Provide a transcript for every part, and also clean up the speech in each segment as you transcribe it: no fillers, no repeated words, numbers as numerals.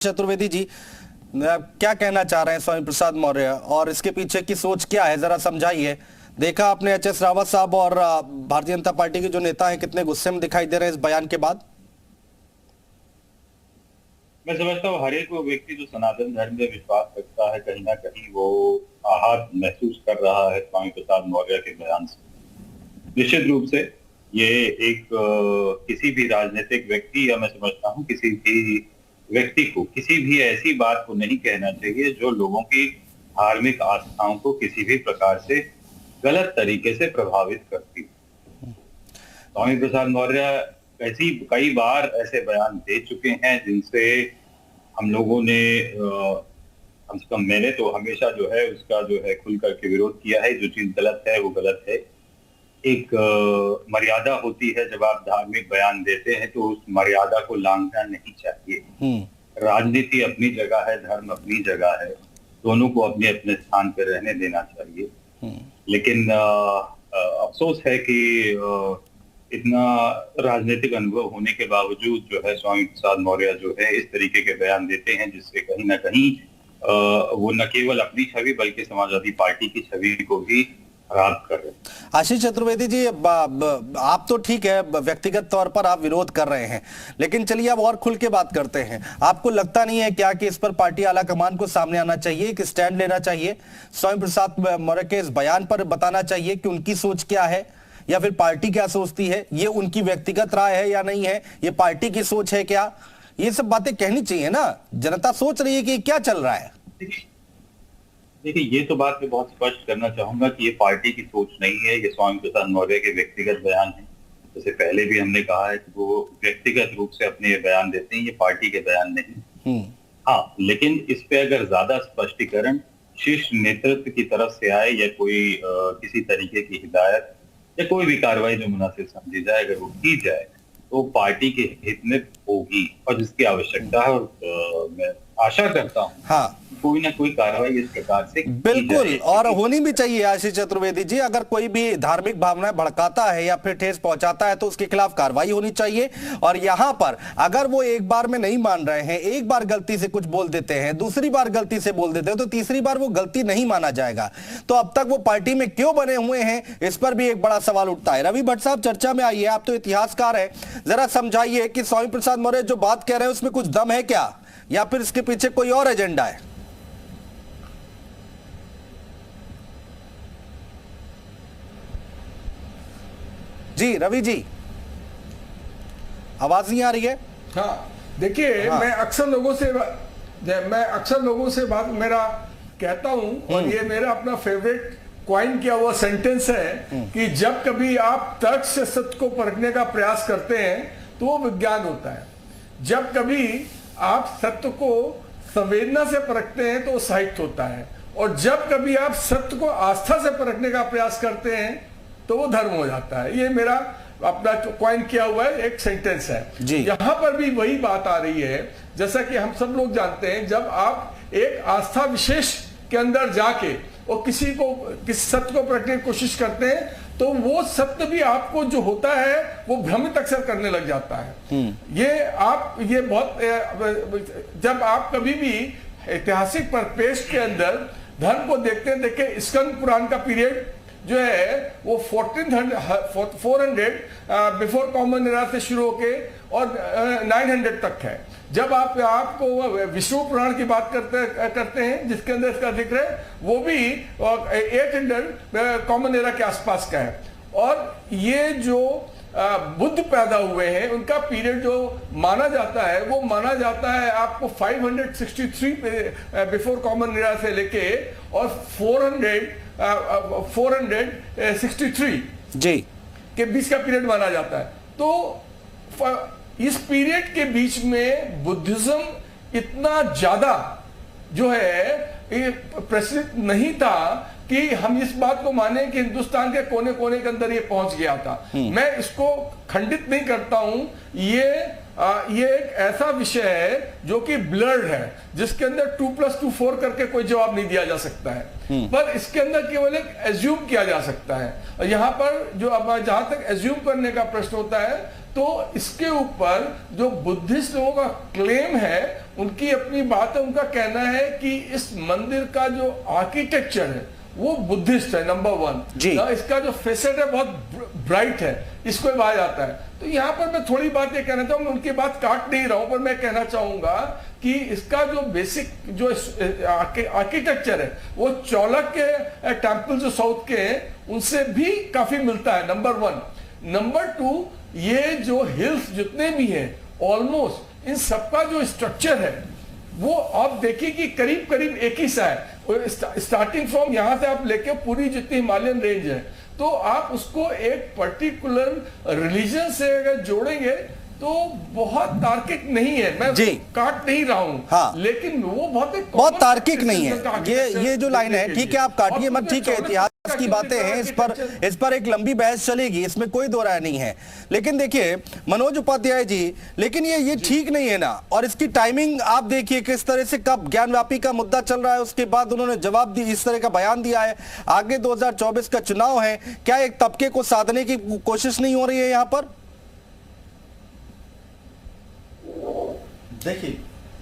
चतुर्वेदी जी, क्या कहना चाह रहे हैं स्वामी प्रसाद मौर्य और इसके पीछे की सोच क्या है, जरा समझाइए। देखा आपने एच.एस. रावत साहब और भारतीय जनता पार्टी के जो नेता हैं कितने गुस्से में दिखाई दे रहे हैं इस बयान के बाद। मैं समझता हूँ हर एक वो व्यक्ति जो सनातन धर्म में विश्वास रखता है, कहीं ना कहीं वो आहत महसूस कर रहा है स्वामी प्रसाद मौर्य के बयान से। निश्चित रूप से ये एक किसी भी राजनीतिक व्यक्ति या मैं समझता हूँ किसी भी व्यक्ति को किसी भी ऐसी बात को नहीं कहना चाहिए जो लोगों की धार्मिक आस्थाओं को किसी भी प्रकार से गलत तरीके से प्रभावित करती है। स्वामी प्रसाद मौर्य ऐसी कई बार ऐसे बयान दे चुके हैं जिनसे हम लोगों ने कम से कम मैंने तो हमेशा जो है उसका जो है खुल करके विरोध किया है। जो चीज गलत है वो गलत है। एक मर्यादा होती है, जब आप धार्मिक बयान देते हैं तो उस मर्यादा को लांघना नहीं चाहिए। राजनीति अपनी जगह है, धर्म अपनी जगह है, दोनों को अपने अपने स्थान पर रहने देना चाहिए। लेकिन अफसोस है कि इतना राजनीतिक अनुभव होने के बावजूद जो है स्वामी प्रसाद मौर्य जो है इस तरीके के बयान देते हैं जिससे कहीं ना कहीं वो न केवल अपनी छवि बल्कि समाजवादी पार्टी की छवि को भी खराब कर रहे हैं। आशीष चतुर्वेदी जी, आप तो ठीक है व्यक्तिगत तौर पर आप विरोध कर रहे हैं, लेकिन चलिए अब और खुल के बात करते हैं। आपको लगता नहीं है क्या कि इस पर पार्टी आला कमान को सामने आना चाहिए, कि स्टैंड लेना चाहिए, स्वामी प्रसाद मौर्य के इस बयान पर बताना चाहिए कि उनकी सोच क्या है या फिर पार्टी क्या सोचती है? ये उनकी व्यक्तिगत राय है या नहीं है, ये पार्टी की सोच है क्या? ये सब बातें कहनी चाहिए ना। जनता सोच रही है कि क्या चल रहा है। देखिए, ये तो बात मैं बहुत स्पष्ट करना चाहूंगा कि ये पार्टी की सोच नहीं है, ये स्वामी प्रसाद मौर्य के व्यक्तिगत बयान है। जैसे पहले भी हमने कहा है कि वो व्यक्तिगत रूप से अपने ये बयान देते हैं, ये पार्टी के बयान नहीं। हाँ, लेकिन इस पे अगर ज्यादा स्पष्टीकरण शीर्ष नेतृत्व की तरफ से आए या कोई किसी तरीके की हिदायत या कोई भी कार्रवाई जो मुनासिब समझी जाए, अगर वो की जाए तो पार्टी के हित में होगी और जिसकी आवश्यकता है। और मैं आशा करता हूँ हाँ कोई ना कोई कार्रवाई इस प्रकार से बिल्कुल, और होनी भी चाहिए। आशीष चतुर्वेदी जी, अगर कोई भी धार्मिक भावनाएं भड़काता है या फिर ठेस पहुंचाता है तो उसके खिलाफ कार्रवाई होनी चाहिए। और यहां पर अगर वो एक बार में नहीं मान रहे हैं, एक बार गलती से कुछ बोल देते हैं, दूसरी बार गलती से बोल देते हैं, तो तीसरी बार वो गलती नहीं माना जाएगा। तो अब तक वो पार्टी में क्यों बने हुए हैं, इस पर भी एक बड़ा सवाल उठता है। रवि भट्ट साहब, चर्चा में आइए, आप तो इतिहासकार हैं, जरा समझाइए कि स्वामी प्रसाद मौर्य जो बात कह रहे हैं उसमें कुछ दम है क्या, या फिर इसके पीछे कोई और एजेंडा है? जी रवि जी, आवाज नहीं आ रही है। हाँ, देखिए, हाँ। मैं अक्सर लोगों से बात मेरा कहता हूं, और ये मेरा अपना फेवरेट क्वाइन किया हुआ सेंटेंस है कि जब कभी आप तर्क से सत्य को परखने का प्रयास करते हैं तो वो विज्ञान होता है। जब कभी आप सत्य को संवेदना से परखते हैं तो वो साहित्य होता है, और जब कभी आप सत्य को आस्था से परखने का प्रयास करते हैं तो वो धर्म हो जाता है। ये मेरा अपना क्वाइन किया हुआ है एक सेंटेंस है। यहाँ पर भी वही बात आ रही है, जैसा कि हम सब लोग जानते हैं, जब आप एक आस्था विशेष के अंदर जाके और किसी सत्य को परखने की कोशिश करते हैं तो वो सत्य भी आपको जो होता है वो भ्रमित अक्सर करने लग जाता है। ये बहुत जब आप कभी भी ऐतिहासिक परिपेक्ष के अंदर धर्म को देखते हैं, देखिए स्कंद पुराण का पीरियड जो है वो 400 बिफोर कॉमन एरा से शुरू होके और 900 तक है। जब आपको विष्णु पुराण की बात करते हैं जिसके अंदर इसका जिक्र है, वो भी 800 कॉमन एरा के आसपास का है। और ये जो बुद्ध पैदा हुए हैं उनका पीरियड जो माना जाता है वो माना जाता है आपको 563 बिफोर कॉमन एरा से लेके और 463 जी के बीच का पीरियड माना जाता है। तो इस पीरियड के बीच में बुद्धिज्म इतना ज्यादा जो है प्रचलित नहीं था कि हम इस बात को माने कि हिंदुस्तान के कोने कोने के अंदर ये पहुंच गया था। मैं इसको खंडित नहीं करता हूं। ये एक ऐसा विषय है जो कि ब्लर्ड है, जिसके अंदर 2+2 4 करके कोई जवाब नहीं दिया जा सकता है, पर इसके अंदर केवल एक एज्यूम किया जा सकता है। और यहाँ पर जो अब जहां तक एज्यूम करने का प्रश्न होता है तो इसके ऊपर जो बुद्धिस्ट लोगों का क्लेम है उनकी अपनी बात है, उनका कहना है कि इस मंदिर का जो आर्किटेक्चर है वो बुद्धिस्ट है, नंबर 1 जी। इसका जो फेसेट है बहुत ब्राइट है, इसको कहा जाता है। तो यहाँ पर मैं थोड़ी बात ये कहना चाहूंगा, उनकी बात काट नहीं रहा हूं, पर मैं कहना चाहूंगा कि इसका जो बेसिक जो आर्किटेक्चर है वो चाणक्य टेम्पल जो साउथ के हैं उनसे भी काफी मिलता है, नंबर 1। नंबर 2, ये जो हिल्स जितने भी हैं ऑलमोस्ट इन सबका जो स्ट्रक्चर है वो आप देखिए कि करीब करीब एक ही सा है। स्टार्टिंग फ्रॉम यहां से आप लेके पूरी जितनी हिमालयन रेंज है, तो आप उसको एक पर्टिकुलर रिलीजन से अगर जोड़ेंगे तो बहुत तार्किक नहीं है। मैं जी। काट नहीं रहा हूं, हाँ। लेकिन वो बहुत तार्किक नहीं है। ये जो लाइन है, ठीक है, आप काटिए मत, ठीक है, इतिहास की बातें हैं, इस पर एक लंबी बहस चलेगी, इसमें कोई दो राय नहीं है। लेकिन देखिए मनोज उपाध्याय जी, लेकिन ये ठीक नहीं है ना। और इसकी टाइमिंग आप देखिए किस तरह से, कब ज्ञानव्यापी का मुद्दा चल रहा है, उसके बाद उन्होंने जवाब दी, इस तरह का बयान दिया है। आगे 2024 का चुनाव है, क्या एक तबके को साधने की कोशिश नहीं हो रही है यहां पर? देखिए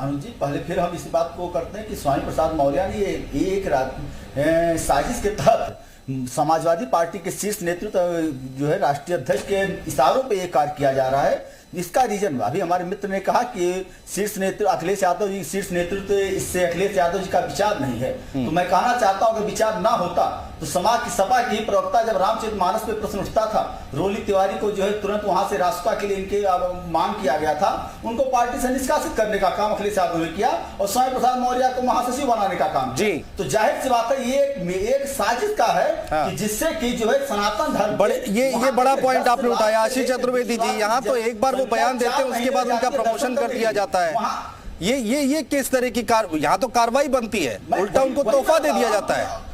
अनुज जी, पहले फिर हम इसी बात को करते हैं कि स्वामी प्रसाद मौर्य ने ये एक साजिश के तहत समाजवादी पार्टी के शीर्ष नेतृत्व जो है राष्ट्रीय अध्यक्ष के इशारों पे ये कार्य किया जा रहा है। इसका रीजन अभी हमारे मित्र ने कहा कि शीर्ष नेतृत्व अखिलेश यादव जी, शीर्ष नेतृत्व इससे अखिलेश यादव जी का विचार नहीं है। तो मैं कहना चाहता हूं कि विचार ना होता तो समाज की सपा की ही प्रवक्ता जब रामचरितमानस पे प्रश्न उठता था, रोली तिवारी को जो है तुरंत वहां से राष्ट्रपा के लिए इनके मांग किया गया था, उनको पार्टी से निष्कासित करने का काम अखिलेश यादव ने किया और स्वामी प्रसाद मौर्य को महासचिव बनाने का काम जी। तो जाहिर सी बात है ये एक साजिश का है कि जिससे कि जो है सनातन धर्म ये बड़ा पॉइंट आपने उठाया आशीष चतुर्वेदी जी। यहाँ तो एक बार वो बयान देते हैं, उसके बाद उनका प्रमोशन कर दिया जाता है। ये किस तरह की यहाँ तो कार्रवाई बनती है, उल्टा उनको तोहफा दे दिया जाता है।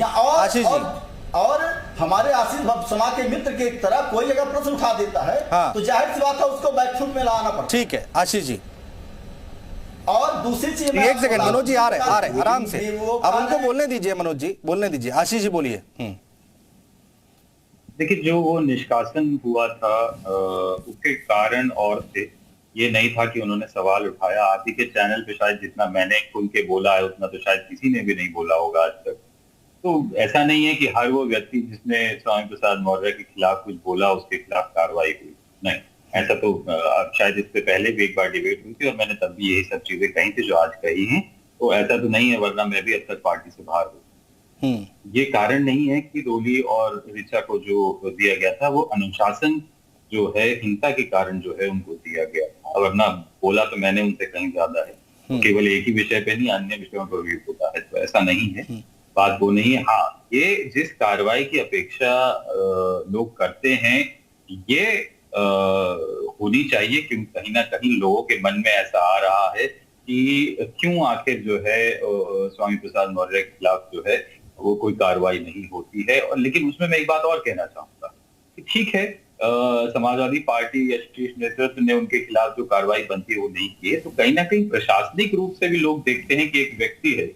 आशीष जी, और हमारे आशीष समाज के मित्र के तरह कोई अगर प्रश्न उठा देता है हाँ। तो जाहिर सी बात है उसको बैकफुट में लाना पड़ता है। ठीक है आशीष जी। और दूसरी चीज, एक सेकंड मनोज जी, आ रहे आराम से, अब उनको बोलने दीजिए, मनोज जी बोलने दीजिए। आशीष जी बोलिए। देखिए, जो वो निष्कासन हुआ था उसके कारण और थे, ये नहीं था कि उन्होंने सवाल उठाया। आप ही के चैनल पे शायद जितना मैंने खुल के बोला है उतना तो शायद किसी ने भी नहीं बोला होगा आज तक। तो ऐसा नहीं है कि हर वो व्यक्ति जिसने स्वामी प्रसाद मौर्य के खिलाफ कुछ बोला उसके खिलाफ कार्रवाई हुई, नहीं। ऐसा तो शायद इससे पहले भी एक बार डिबेट हुई थी और मैंने तब भी यही सब चीजें कही थी जो आज कही हैं। तो ऐसा तो नहीं है, वरना मैं भी अब तक पार्टी से बाहर हूँ। ये कारण नहीं है कि रोली और ऋचा को जो दिया गया था वो अनुशासन जो है, हिंसा के कारण जो है उनको दिया गया, वरना बोला तो मैंने उनसे कहीं ज्यादा है। तो केवल एक ही विषय पे नहीं, अन्य विषयों पर भी होता है, तो ऐसा नहीं है, बात वो नहीं है। हाँ, ये जिस कार्रवाई की अपेक्षा लोग करते हैं ये होनी चाहिए, क्योंकि कहीं ना कहीं लोगों के मन में ऐसा आ रहा है कि क्यों आखिर जो है स्वामी प्रसाद मौर्य के खिलाफ जो है वो कोई कार्रवाई नहीं होती है। और लेकिन उसमें मैं एक बात और कहना चाहूंगा कि ठीक है, समाजवादी पार्टी या शीर्ष नेतृत्व ने उनके खिलाफ जो कार्रवाई बनती है वो नहीं की है, तो कहीं ना कहीं प्रशासनिक रूप से भी लोग देखते हैं कि एक व्यक्ति है,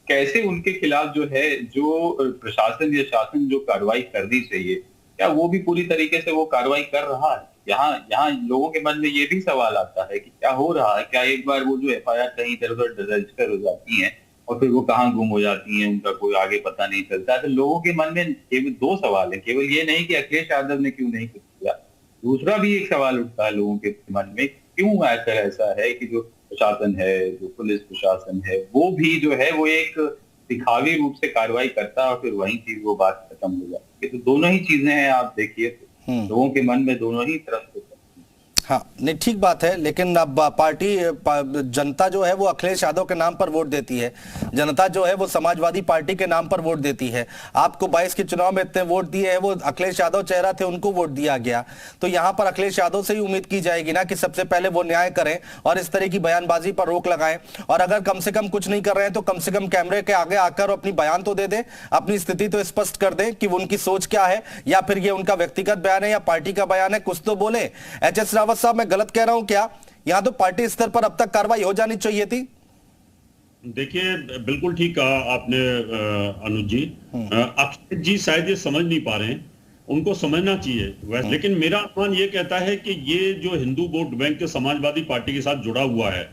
कैसे उनके खिलाफ जो है, जो प्रशासन या शासन जो कार्रवाई करनी चाहिए, क्या वो भी पूरी तरीके से वो कार्रवाई कर रहा है। यहाँ लोगों के मन में ये भी सवाल आता है कि क्या हो रहा है, क्या एक बार वो जो एफआईआर कहीं इधर उधर रजिस्टर हो जाती है और फिर वो कहाँ गुम हो जाती हैं, उनका कोई आगे पता नहीं चलता है। तो लोगों के मन में केवल दो सवाल है, केवल ये नहीं कि अखिलेश यादव ने क्यों नहीं कुछ किया, दूसरा भी एक सवाल उठता है लोगों के मन में, क्यों आखिर ऐसा है कि जो प्रशासन है, जो पुलिस प्रशासन है, वो भी जो है वो एक दिखावी रूप से कार्रवाई करता है और फिर वहीं चीज वो बात खत्म हो जाती है। तो दोनों ही चीजें हैं, आप देखिए तो लोगों के मन में दोनों ही तरफ से। हाँ नहीं, ठीक बात है, लेकिन अब जनता जो है वो अखिलेश यादव के नाम पर वोट देती है, जनता जो है वो समाजवादी पार्टी के नाम पर वोट देती है। आपको 22 के चुनाव में इतने वोट दिए हैं, वो अखिलेश यादव चेहरा थे, उनको वोट दिया गया। तो यहाँ पर अखिलेश यादव से ही उम्मीद की जाएगी ना कि सबसे पहले वो न्याय करें और इस तरह की बयानबाजी पर रोक लगाएं। और अगर कम से कम कुछ नहीं कर रहे हैं तो कम से कम कैमरे के आगे आकर अपनी बयान तो दे दें, अपनी स्थिति तो स्पष्ट कर दें कि उनकी सोच क्या है, या फिर ये उनका व्यक्तिगत बयान है या पार्टी का बयान है, कुछ तो बोले। एच.एस. रावत साहब, मैं गलत कह रहा हूं क्या? यहां तो पार्टी स्तर पर अब तक कार्रवाई हो जानी चाहिए थी। देखिए, बिल्कुल ठीक कहा आपने अनुज जी। अक्षय जी शायद ये समझ नहीं पा रहे हैं उनको समझना चाहिए वैसे। लेकिन मेरा अनुमान ये कहता है कि ये जो Hindu vote bank Samajwadi party के साथ जुड़ा हुआ है,